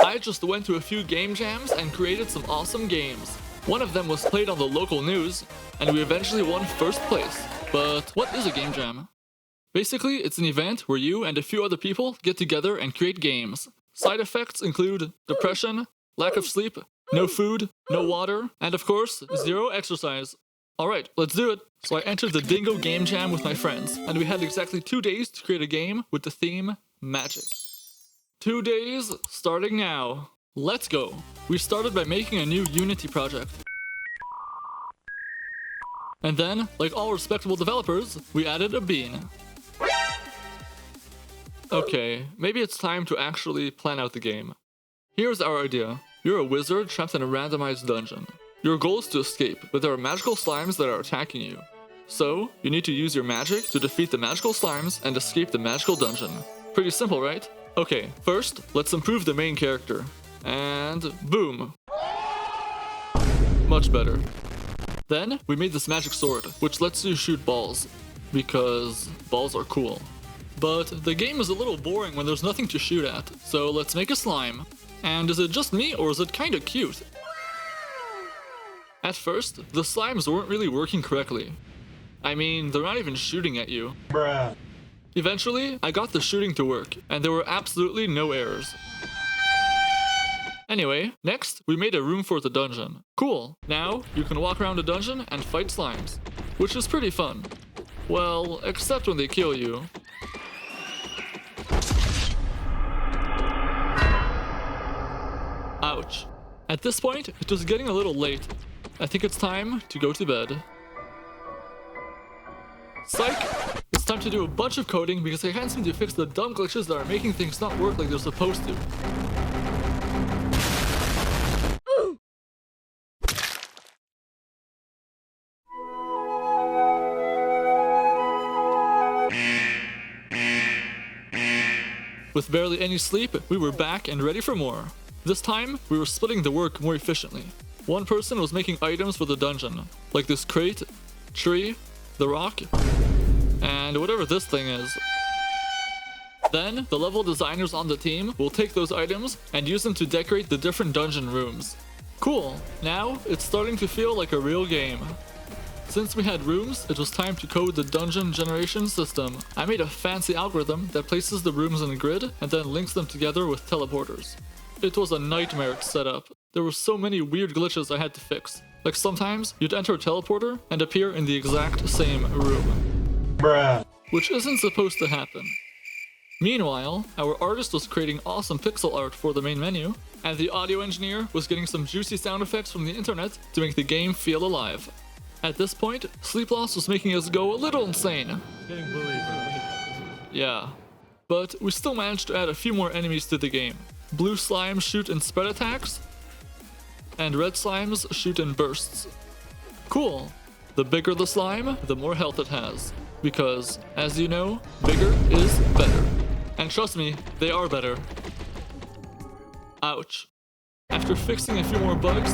I just went to a few game jams and created some awesome games. One of them was played on the local news, and we eventually won first place. But what is a game jam? Basically, it's an event where you and a few other people get together and create games. Side effects include depression, lack of sleep, no food, no water, and of course, zero exercise. Alright, let's do it. So I entered the Dingo Game Jam with my friends, and we had exactly 2 days to create a game with the theme Magic. 2 days, starting now. Let's go. We started by making a new Unity project. And then, like all respectable developers, we added a bean. Okay, maybe it's time to actually plan out the game. Here's our idea. You're a wizard trapped in a randomized dungeon. Your goal is to escape, but there are magical slimes that are attacking you. So, you need to use your magic to defeat the magical slimes and escape the magical dungeon. Pretty simple, right? Okay, first, let's improve the main character. And boom. Much better. Then, we made this magic sword, which lets you shoot balls. Because balls are cool. But the game is a little boring when there's nothing to shoot at, so let's make a slime. And is it just me, or is it kinda cute? At first, the slimes weren't really working correctly. I mean, they're not even shooting at you. Bruh. Eventually, I got the shooting to work, and there were absolutely no errors. Anyway, next, we made a room for the dungeon. Cool, now you can walk around the dungeon and fight slimes, which is pretty fun. Well, except when they kill you. Ouch. At this point, it was getting a little late. I think it's time to go to bed. Psych! It's time to do a bunch of coding because I can't seem to fix the dumb glitches that are making things not work like they're supposed to. With barely any sleep, we were back and ready for more. This time, we were splitting the work more efficiently. One person was making items for the dungeon, like this crate, tree, the rock, and whatever this thing is. Then, the level designers on the team will take those items and use them to decorate the different dungeon rooms. Cool, now it's starting to feel like a real game. Since we had rooms, it was time to code the dungeon generation system. I made a fancy algorithm that places the rooms in a grid and then links them together with teleporters. It was a nightmare to set up. There were so many weird glitches I had to fix. Like sometimes, you'd enter a teleporter and appear in the exact same room. Bruh. Which isn't supposed to happen. Meanwhile, our artist was creating awesome pixel art for the main menu, and the audio engineer was getting some juicy sound effects from the internet to make the game feel alive. At this point, sleep loss was making us go a little insane. Getting bullied. Yeah. But we still managed to add a few more enemies to the game. Blue slimes shoot in spread attacks, and red slimes shoot in bursts. Cool. The bigger the slime, the more health it has. Because, as you know, bigger is better. And trust me, they are better. Ouch. After fixing a few more bugs,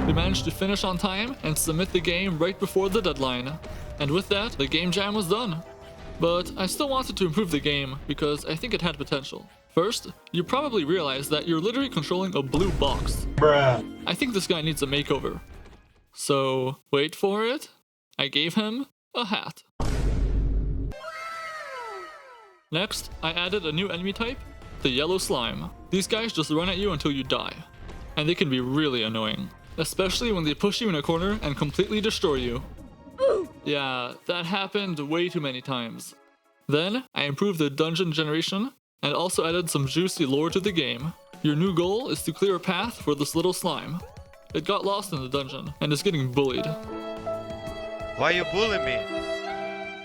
we managed to finish on time and submit the game right before the deadline. And with that, the game jam was done. But I still wanted to improve the game because I think it had potential. First, you probably realize that you're literally controlling a blue box. Bruh. I think this guy needs a makeover. So, wait for it. I gave him a hat. Next, I added a new enemy type, the yellow slime. These guys just run at you until you die. And they can be really annoying. Especially when they push you in a corner and completely destroy you. Yeah, that happened way too many times. Then, I improved the dungeon generation and also added some juicy lore to the game. Your new goal is to clear a path for this little slime. It got lost in the dungeon and is getting bullied. Why you bullying me?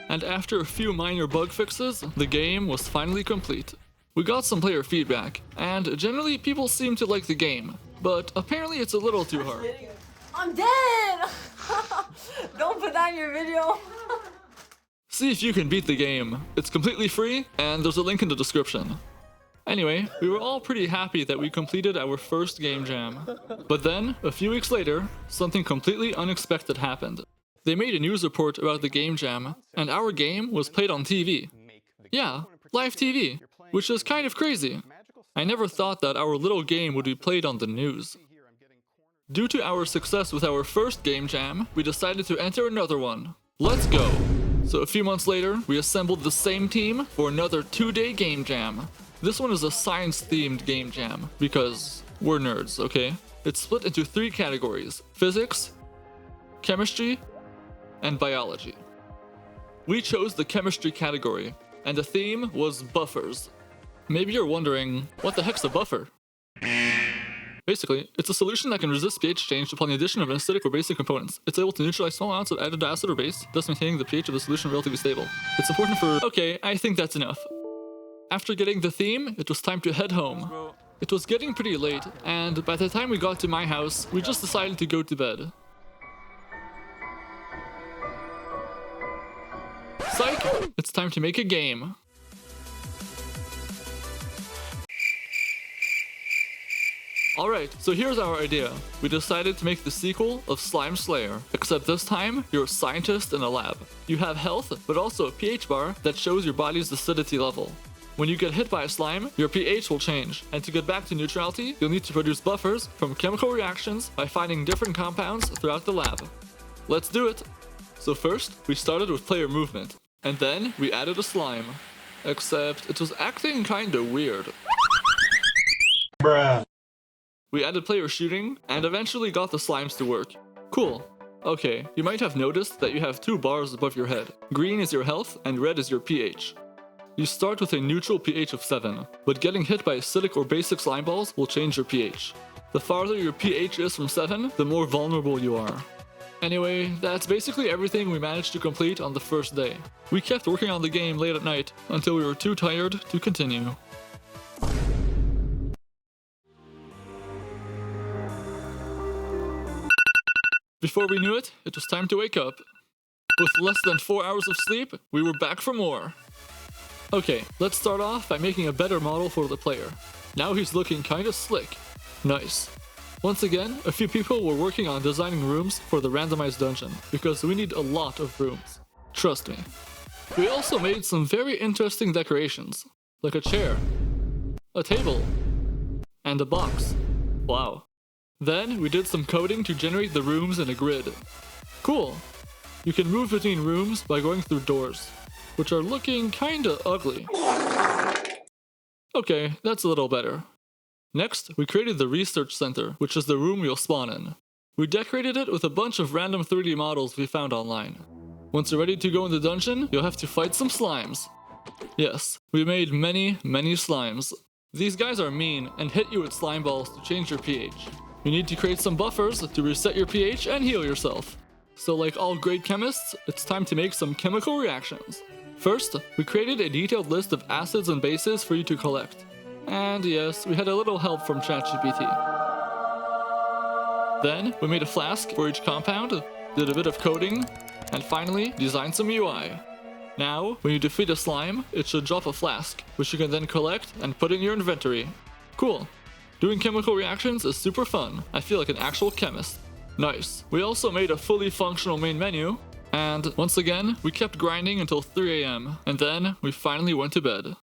And after a few minor bug fixes, the game was finally complete. We got some player feedback, and generally people seem to like the game, but apparently it's a little too hard. I'm dead! Don't put that in your video. See if you can beat the game. It's completely free, and there's a link in the description. Anyway, we were all pretty happy that we completed our first game jam. But then, a few weeks later, something completely unexpected happened. They made a news report about the game jam, and our game was played on TV. Yeah, live TV, which is kind of crazy. I never thought that our little game would be played on the news. Due to our success with our first game jam, we decided to enter another one. Let's go! So a few months later, we assembled the same team for another 2-day game jam. This one is a science-themed game jam, because we're nerds, okay? It's split into 3 categories: physics, chemistry, and biology. We chose the chemistry category, and the theme was buffers. Maybe you're wondering, what the heck's a buffer? Basically, it's a solution that can resist pH change upon the addition of an acidic or basic components. It's able to neutralize small amounts of added acid or base, thus maintaining the pH of the solution relatively stable. It's important for... Okay, I think that's enough. After getting the theme, it was time to head home. It was getting pretty late, and by the time we got to my house, we just decided to go to bed. Psych! It's time to make a game. Alright, so here's our idea. We decided to make the sequel of Slime Slayer, except this time, you're a scientist in a lab. You have health, but also a pH bar that shows your body's acidity level. When you get hit by a slime, your pH will change, and to get back to neutrality, you'll need to produce buffers from chemical reactions by finding different compounds throughout the lab. Let's do it! So first, we started with player movement, and then we added a slime. Except it was acting kinda weird. Bruh. We added player shooting, and eventually got the slimes to work. Cool. Okay, you might have noticed that you have 2 bars above your head. Green is your health, and red is your pH. You start with a neutral pH of 7, but getting hit by acidic or basic slime balls will change your pH. The farther your pH is from 7, the more vulnerable you are. Anyway, that's basically everything we managed to complete on the first day. We kept working on the game late at night, until we were too tired to continue. Before we knew it, it was time to wake up. With less than 4 hours of sleep, we were back for more. Okay, let's start off by making a better model for the player. Now he's looking kinda slick. Nice. Once again, a few people were working on designing rooms for the randomized dungeon, because we need a lot of rooms. Trust me. We also made some very interesting decorations, like a chair, a table, and a box. Wow. Then we did some coding to generate the rooms in a grid. Cool. You can move between rooms by going through doors, which are looking kinda ugly. Okay, that's a little better. Next, we created the research center, which is the room you'll spawn in. We decorated it with a bunch of random 3D models we found online. Once you're ready to go in the dungeon, you'll have to fight some slimes. Yes, we made many slimes. These guys are mean and hit you with slime balls to change your pH. You need to create some buffers to reset your pH and heal yourself. So like all great chemists, it's time to make some chemical reactions. First, we created a detailed list of acids and bases for you to collect. And yes, we had a little help from ChatGPT. Then, we made a flask for each compound, did a bit of coding, and finally, designed some UI. Now, when you defeat a slime, it should drop a flask, which you can then collect and put in your inventory. Cool. Doing chemical reactions is super fun. I feel like an actual chemist. Nice. We also made a fully functional main menu, and once again, we kept grinding until 3 AM, and then we finally went to bed.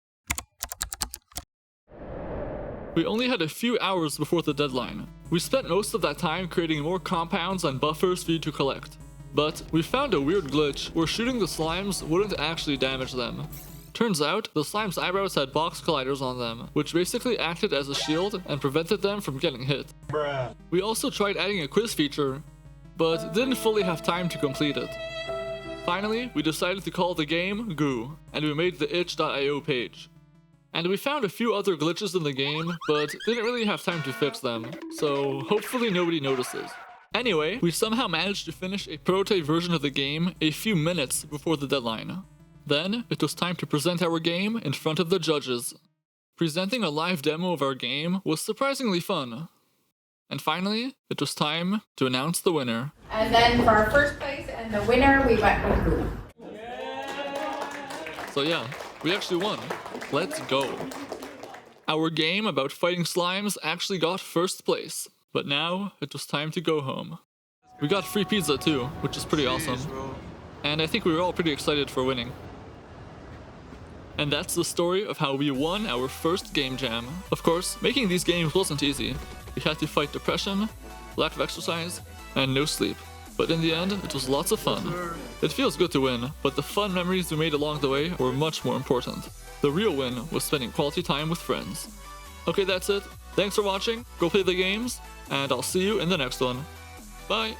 We only had a few hours before the deadline. We spent most of that time creating more compounds and buffers for you to collect. But we found a weird glitch where shooting the slimes wouldn't actually damage them. Turns out, the slime's eyebrows had box colliders on them, which basically acted as a shield and prevented them from getting hit. Bruh. We also tried adding a quiz feature, but didn't fully have time to complete it. Finally, we decided to call the game Goo, and we made the itch.io page. And we found a few other glitches in the game, but didn't really have time to fix them, so hopefully nobody notices. Anyway, we somehow managed to finish a prototype version of the game a few minutes before the deadline. Then, it was time to present our game in front of the judges. Presenting a live demo of our game was surprisingly fun. And finally, it was time to announce the winner. And then for our first place and the winner, we went with Goo. So yeah, we actually won. Let's go. Our game about fighting slimes actually got first place. But now, it was time to go home. We got free pizza too, which is pretty awesome. And I think we were all pretty excited for winning. And that's the story of how we won our first game jam. Of course, making these games wasn't easy. We had to fight depression, lack of exercise, and no sleep. But in the end, it was lots of fun. It feels good to win, but the fun memories we made along the way were much more important. The real win was spending quality time with friends. Okay, that's it. Thanks for watching, go play the games, and I'll see you in the next one. Bye!